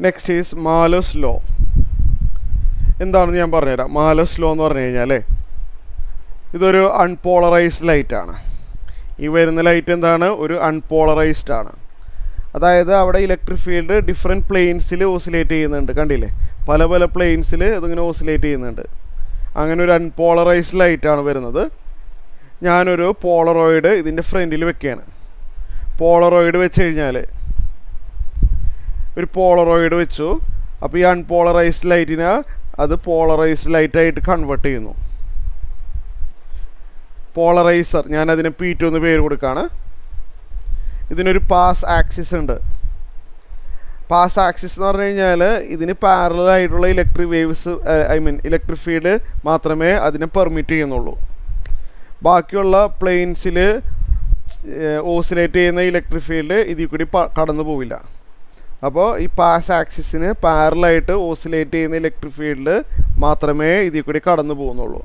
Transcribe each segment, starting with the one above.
Next is Malus law. എന്താണെന്ന് ഞാൻ പറഞ്ഞുതരാം. മാലോസ് ലോ എന്ന് പറഞ്ഞു കഴിഞ്ഞാൽ ഇതൊരു അൺപോളറൈസ്ഡ് ലൈറ്റാണ്. ഈ വരുന്ന ലൈറ്റ് എന്താണ്? ഒരു അൺപോളറൈസ്ഡ് ആണ്. അതായത് അവിടെ ഇലക്ട്രിക് ഫീൽഡ് ഡിഫറെൻറ്റ് പ്ലെയിൻസിൽ ഓസിലേറ്റ് ചെയ്യുന്നുണ്ട്. കണ്ടില്ലേ, പല പല പ്ലെയിൻസിൽ ഇതിങ്ങനെ ഓസിലേറ്റ് ചെയ്യുന്നുണ്ട്. അങ്ങനെ ഒരു അൺപോളറൈസ്ഡ് ലൈറ്റാണ് വരുന്നത്. ഞാനൊരു പോളറോയിഡ് ഇതിൻ്റെ ഫ്രണ്ടിൽ വെക്കുകയാണ്. പോളറോയിഡ് വെച്ച് കഴിഞ്ഞാൽ ഒരു പോളറോയിഡ് വെച്ചു. അപ്പോൾ ഈ അൺപോളറൈസ്ഡ് ലൈറ്റിനെ അത് പോളറൈസ്ഡ് ലൈറ്റായിട്ട് കൺവേർട്ട് ചെയ്യുന്നു. പോളറൈസർ, ഞാനതിന് P2 എന്ന് പേര് കൊടുക്കുകയാണ്. ഇതിനൊരു പാസ് ആക്സിസ് ഉണ്ട്. പാസ് ആക്സിസ് എന്ന് പറഞ്ഞു കഴിഞ്ഞാൽ ഇതിന് പാരലായിട്ടുള്ള ഇലക്ട്രിക് വേവ്സ്, ഇലക്ട്രിക് ഫീൽഡ് മാത്രമേ അതിനെ പെർമിറ്റ് ചെയ്യുന്നുള്ളൂ. ബാക്കിയുള്ള പ്ലെയിൻസിൽ ഓസിലേറ്റ് ചെയ്യുന്ന ഇലക്ട്രിക് ഫീൽഡ് ഇതിൽ കൂടി കടന്നു പോവില്ല. അപ്പോൾ ഈ പാസ് ആക്സിസിന് പാരലായിട്ട് ഓസിലേറ്റ് ചെയ്യുന്ന ഇലക്ട്രിക് ഫീൽഡ് മാത്രമേ ഇതിൽ കൂടി കടന്നു പോകുന്നുള്ളൂ.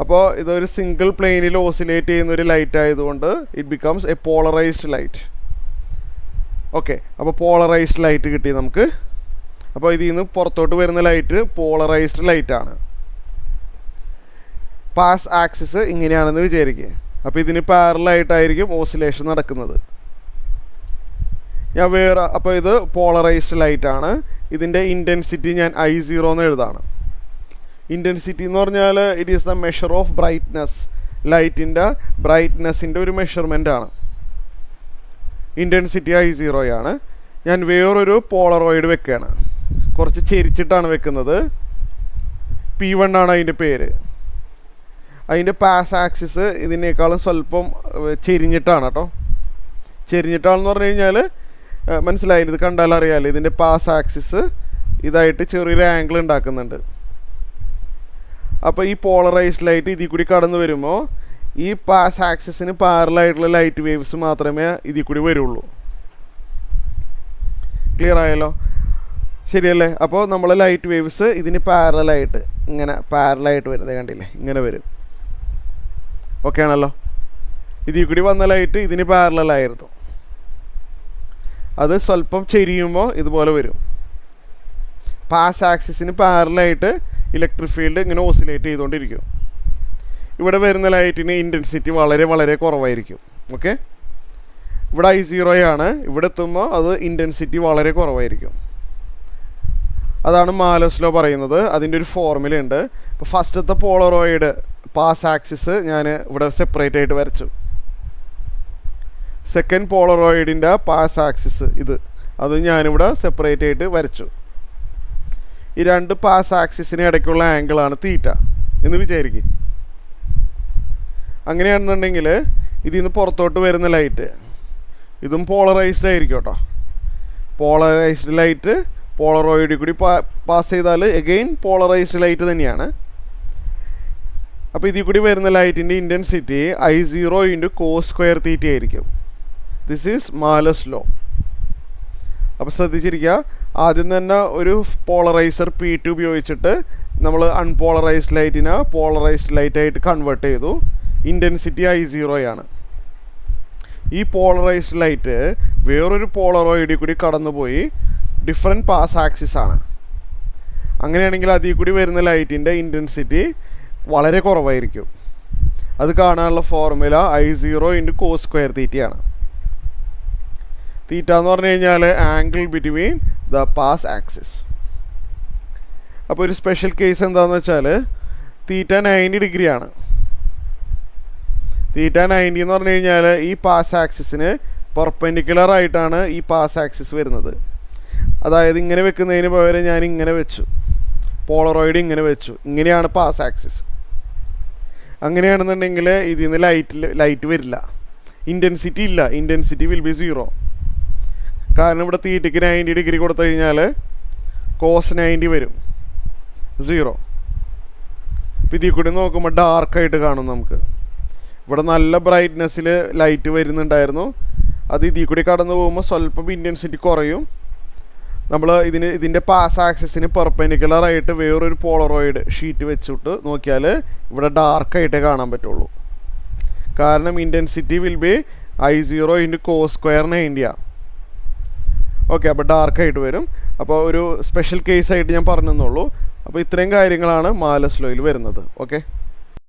അപ്പോൾ ഇതൊരു സിംഗിൾ പ്ലെയിനിൽ ഓസിലേറ്റ് ചെയ്യുന്ന ഒരു ലൈറ്റ് ആയതുകൊണ്ട് it becomes A polarised light. Okay, അപ്പോൾ പോളറൈസ്ഡ് ലൈറ്റ് കിട്ടി നമുക്ക്. അപ്പോൾ ഇതിൽ നിന്ന് പുറത്തോട്ട് വരുന്ന ലൈറ്റ് പോളറൈസ്ഡ് ലൈറ്റാണ്. പാസ് ആക്സിസ് ഇങ്ങനെയാണെന്ന് വിചാരിക്കുക. അപ്പോൾ ഇതിന് പാരലായിട്ടായിരിക്കും ഓസിലേഷൻ നടക്കുന്നത്. അപ്പോൾ ഇത് പോളറൈസ്ഡ് ലൈറ്റാണ്. ഇതിൻ്റെ ഇൻറ്റൻസിറ്റി ഞാൻ I0 എന്ന് എഴുതാണ്. ഇൻറ്റൻസിറ്റി എന്ന് പറഞ്ഞാൽ it is the measure of brightness. ലൈറ്റിൻ്റെ ബ്രൈറ്റ്നസ്സിൻ്റെ ഒരു മെഷർമെൻ്റ് ആണ്. ഇൻറ്റൻസിറ്റി I0 ആണ്. ഞാൻ വേറൊരു പോളറോയിഡ് വെക്കുകയാണ്. കുറച്ച് ചെരിച്ചിട്ടാണ് വെക്കുന്നത്. P1 ആണ് അതിൻ്റെ പേര്. അതിൻ്റെ പാസ് ആക്സിസ് ഇതിനേക്കാളും സ്വല്പം ചെരിഞ്ഞിട്ടാണ് കേട്ടോ. ചെരിഞ്ഞിട്ടാണെന്ന് പറഞ്ഞു കഴിഞ്ഞാൽ മനസ്സിലായില്ല, ഇത് കണ്ടാൽ അറിയാമല്ലോ. ഇതിൻ്റെ പാസ് ആക്സിസ് ഇതായിട്ട് ചെറിയൊരു ആംഗിൾ ഉണ്ടാക്കുന്നുണ്ട്. അപ്പോൾ ഈ പോളറൈസ്ഡ് ലൈറ്റ് ഇതിൽ കൂടി കടന്നു വരുമ്പോൾ ഈ പാസ് ആക്സിസിന് പാരലായിട്ടുള്ള ലൈറ്റ് വേവ്സ് മാത്രമേ ഇതിൽ കൂടി വരുള്ളൂ. ക്ലിയർ ആയല്ലോ? ശരിയല്ലേ? അപ്പോൾ നമ്മൾ ലൈറ്റ് വേവ്സ് ഇതിന് പാരലായിട്ട് ഇങ്ങനെ പാരലായിട്ട് വരുന്നത് കണ്ടില്ലേ, ഇങ്ങനെ വരും. ഓക്കെ ആണല്ലോ? ഇതിൽ കൂടി വന്ന ലൈറ്റ് ഇതിന് പാരലായിരുന്നു. അത് സ്വല്പം ചെരിയുമ്പോൾ ഇതുപോലെ വരും. പാസ് ആക്സിസിന് പാരലായിട്ട് ഇലക്ട്രിക് ഫീൽഡ് ഇങ്ങനെ ഓസിലേറ്റ് ചെയ്തുകൊണ്ടിരിക്കും. ഇവിടെ വരുന്ന ലൈറ്റിന് ഇൻറ്റൻസിറ്റി വളരെ വളരെ കുറവായിരിക്കും. ഓക്കെ, ഇവിടെ I0 ആണ്. ഇവിടെ എത്തുമ്പോൾ അത് ഇൻറ്റൻസിറ്റി വളരെ കുറവായിരിക്കും. അതാണ് മാലോസ് ലോ പറയുന്നത്. അതിൻ്റെ ഒരു ഫോർമുല ഉണ്ട്. ഇപ്പോൾ ഫസ്റ്റത്തെ പോളറോയിഡ് പാസ് ആക്സിസ് ഞാൻ ഇവിടെ സെപ്പറേറ്റ് ആയിട്ട് വരച്ചു. സെക്കൻഡ് പോളറോയിഡിൻ്റെ പാസ് ആക്സിസ് അത് ഞാനിവിടെ സെപ്പറേറ്റ് ആയിട്ട് വരച്ചു. ഈ രണ്ട് പാസ് ആക്സിസിന് ഇടയ്ക്കുള്ള ആംഗിളാണ് തീറ്റ എന്ന് വിചാരിക്കും. അങ്ങനെയാണെന്നുണ്ടെങ്കിൽ ഇതിൽ നിന്ന് പുറത്തോട്ട് വരുന്ന ലൈറ്റ് ഇതും പോളറൈസ്ഡ് ആയിരിക്കും കേട്ടോ. പോളറൈസ്ഡ് ലൈറ്റ് പോളറോയിഡിൽ കൂടി പാസ് ചെയ്താൽ എഗെയിൻ പോളറൈസ്ഡ് ലൈറ്റ് തന്നെയാണ്. അപ്പോൾ ഇതിൽ കൂടി വരുന്ന ലൈറ്റിൻ്റെ ഇൻറ്റൻസിറ്റി I0 × cos² θ ആയിരിക്കും. This is Malus law. അപ്പോൾ ശ്രദ്ധിച്ചിരിക്കുക. ആദ്യം തന്നെ ഒരു പോളറൈസർ P2 ഉപയോഗിച്ചിട്ട് നമ്മൾ അൺപോളറൈസ്ഡ് ലൈറ്റിനെ പോളറൈസ്ഡ് ലൈറ്റായിട്ട് കൺവേർട്ട് ചെയ്തു. ഇൻറ്റൻസിറ്റി I0 ആണ്. ഈ പോളറൈസ്ഡ് ലൈറ്റ് വേറൊരു പോളറോയിഡിൽ കൂടി കടന്നുപോയി ഡിഫറെൻറ്റ് പാസ് ആക്സിസ് ആണ്. അങ്ങനെയാണെങ്കിൽ അതിൽ കൂടി വരുന്ന ലൈറ്റിൻ്റെ ഇൻറ്റൻസിറ്റി വളരെ കുറവായിരിക്കും. അത് കാണാനുള്ള ഫോർമുല I0 × cos² θ ആണ്. തീറ്റ എന്ന് പറഞ്ഞു കഴിഞ്ഞാൽ angle between the pass axis. അപ്പോൾ ഒരു സ്പെഷ്യൽ കേസ് എന്താണെന്ന് വെച്ചാൽ തീറ്റ 90 ഡിഗ്രി ആണ്. തീറ്റ 90 എന്ന് പറഞ്ഞു കഴിഞ്ഞാൽ ഈ പാസ് ആക്സിസിന് പെർപെൻഡിക്കുലർ ആയിട്ടാണ് ഈ പാസ് ആക്സിസ് വരുന്നത്. അതായത് ഇങ്ങനെ വെക്കുന്നതിന് പകരം ഞാൻ ഇങ്ങനെ വെച്ചു, പോളറോയിഡ് ഇങ്ങനെ വെച്ചു. ഇങ്ങനെയാണ് പാസ് ആക്സിസ്. അങ്ങനെയാണെന്നുണ്ടെങ്കിൽ ഇതിൽ നിന്ന് ലൈറ്റ് വരില്ല, ഇൻറ്റൻസിറ്റി ഇല്ല. Intensity will be 0. കാരണം ഇവിടെ തീറ്റയ്ക്ക് 90 ഡിഗ്രി കൊടുത്തു കഴിഞ്ഞാൽ cos 90 വരും, 0. ഇതിൽ കൂടി നോക്കുമ്പോൾ ഡാർക്കായിട്ട് കാണും. നമുക്ക് ഇവിടെ നല്ല ബ്രൈറ്റ്നെസ്സിൽ ലൈറ്റ് വരുന്നുണ്ടായിരുന്നു. അത് ഇതിൽ കൂടി കടന്നു പോകുമ്പോൾ സ്വല്പം ഇൻറ്റൻസിറ്റി കുറയും. നമ്മൾ ഇതിൻ്റെ പാസ് ആക്സിസിന് പെർപെൻഡിക്കുലർ ആയിട്ട് വേറൊരു പോളറോയിഡ് ഷീറ്റ് വെച്ചിട്ട് നോക്കിയാൽ ഇവിടെ ഡാർക്കായിട്ടേ കാണാൻ പറ്റുള്ളൂ. കാരണം intensity will be I0 × cos² 90. Okay, അപ്പോൾ ഡാർക്കായിട്ട് വരും. അപ്പോൾ ഒരു സ്പെഷ്യൽ കേസായിട്ട് ഞാൻ പറഞ്ഞെന്നുള്ളൂ. അപ്പോൾ ഇത്രയും കാര്യങ്ങളാണ് മാലസ് ലോയിൽ വരുന്നത്. ഓക്കെ.